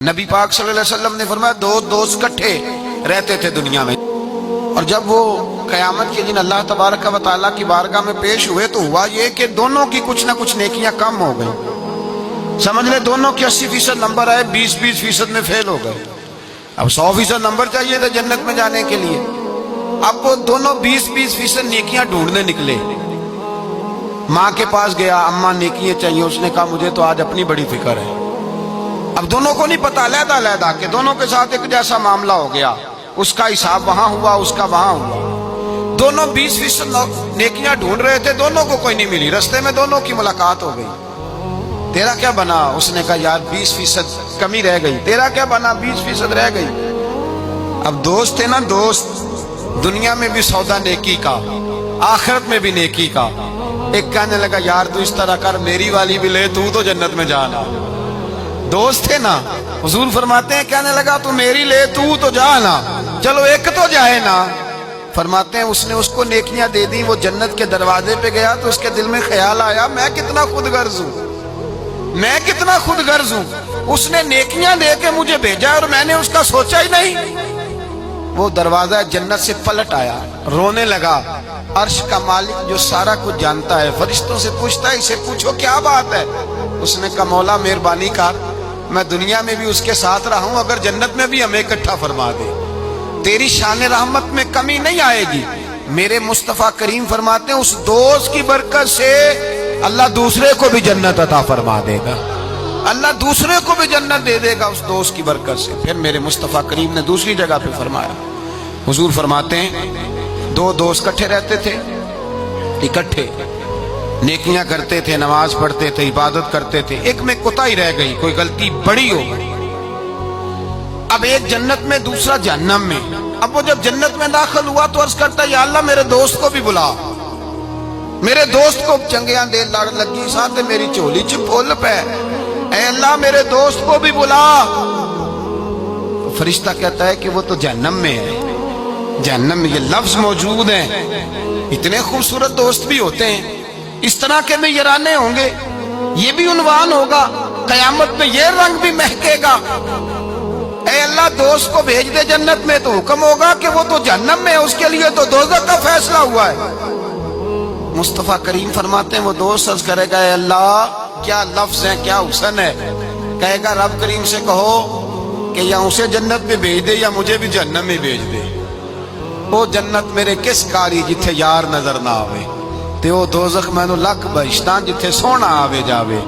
نبی پاک صلی اللہ علیہ وسلم نے فرمایا دو دوست کٹھے رہتے تھے دنیا میں، اور جب وہ قیامت کے دن اللہ تبارک و تعالیٰ کی بارگاہ میں پیش ہوئے تو ہوا یہ کہ دونوں کی کچھ نہ کچھ نیکیاں کم ہو گئی۔ سمجھ لے دونوں کے 80% نمبر آئے، 20% میں فیل ہو گئے۔ اب 100% نمبر چاہیے تھا جنت میں جانے کے لیے۔ اب وہ دونوں 20% نیکیاں ڈھونڈنے نکلے۔ ماں کے پاس گیا، اماں نیکیاں چاہیے، اس نے کہا مجھے تو آج اپنی بڑی فکر ہے۔ اب دونوں کو نہیں پتا، علیحدہ علیحدہ کہ دونوں کے ساتھ ایک جیسا معاملہ ہو گیا، اس کا حساب وہاں ہوا، اس کا وہاں ہوا۔ دونوں 20% نیکیاں ڈھونڈ رہے تھے، دونوں کو کوئی نہیں ملی، رستے میں دونوں کی ملاقات ہو گئی۔ تیرا کیا بنا؟ اس نے کہا یار 20% کمی رہ گئی۔ تیرا کیا بنا؟ 20% رہ گئی۔ اب دوست ہے نا، دوست دنیا میں بھی سودا نیکی کا، آخرت میں بھی نیکی کا۔ ایک کہنے لگا یار تو اس طرح کر، میری والی بھی لے، تو جنت میں جانا۔ دوست ہے نا، حضور فرماتے ہیں کہنے لگا تو میری لے، تو جانا، چلو ایک تو جائے نا۔ فرماتے ہیں اس نے اس کو نیکیاں دے دی، وہ جنت کے دروازے پہ گیا تو اس کے دل میں خیال آیا میں کتنا خود غرض ہوں، میں کتنا خود غرض ہوں، اس نے نیکیاں دے کے مجھے بھیجا اور میں نے اس کا سوچا ہی نہیں۔ وہ دروازہ جنت سے پلٹ آیا، رونے لگا۔ عرش کا مالک جو سارا کچھ جانتا ہے فرشتوں سے پوچھتا ہے اسے پوچھو کیا بات ہے؟ اس نے کہا مولا مہربانی کر، میں دنیا میں بھی اس کے ساتھ رہا ہوں، اگر جنت میں بھی ہمیں اکٹھا فرما دے، تیری شان رحمت میں کمی نہیں آئے گی۔ میرے مصطفیٰ کریم فرماتے ہیں اس دوست کی برکت سے اللہ دوسرے کو بھی جنت عطا فرما دے گا، اللہ دوسرے کو بھی جنت دے دے گا اس دوست کی برکت سے۔ پھر میرے مصطفیٰ کریم نے دوسری جگہ پہ فرمایا، حضور فرماتے ہیں دو دوست کٹھے رہتے تھے، اکٹھے نیکیاں کرتے تھے، نماز پڑھتے تھے، عبادت کرتے تھے، ایک میں کوتاہی رہ گئی، کوئی غلطی بڑی ہو گئی۔ اب ایک جنت میں، دوسرا جہنم میں۔ اب وہ جب جنت میں داخل ہوا تو عرض کرتا ہے یا اللہ میرے دوست کو بھی بلا، میرے دوست کو چنگیاں دے لڑ لگی ساتھ میری چولی چ پھول پہ، اے اللہ میرے دوست کو بھی بلا۔ تو فرشتہ کہتا ہے کہ وہ تو جہنم میں ہے، جہنم میں۔ یہ لفظ موجود ہیں، اتنے خوبصورت دوست بھی ہوتے ہیں، اس طرح کے بھی یرانے ہوں گے، یہ بھی عنوان ہوگا، قیامت میں یہ رنگ بھی مہکے گا۔ اے اللہ دوست کو بھیج دے جنت میں، تو حکم ہوگا کہ وہ تو جہنم میں ہے، اس کے لیے تو دوزخ کا فیصلہ ہوا ہے۔ مصطفیٰ کریم فرماتے ہیں وہ دوست عرض کرے گا اے اللہ کیا لفظ ہے، کیا حسن ہے۔ کہے گا رب کریم سے کہو کہ یا اسے جنت میں بھیج دے یا مجھے بھی جہنم میں بھیج دے۔ وہ جنت میرے کس کاری جتھے یار نظر نہ آوے، تے وہ دوزخ مینوں لکھ بہشتاں جتھے سونا آوے جاوے۔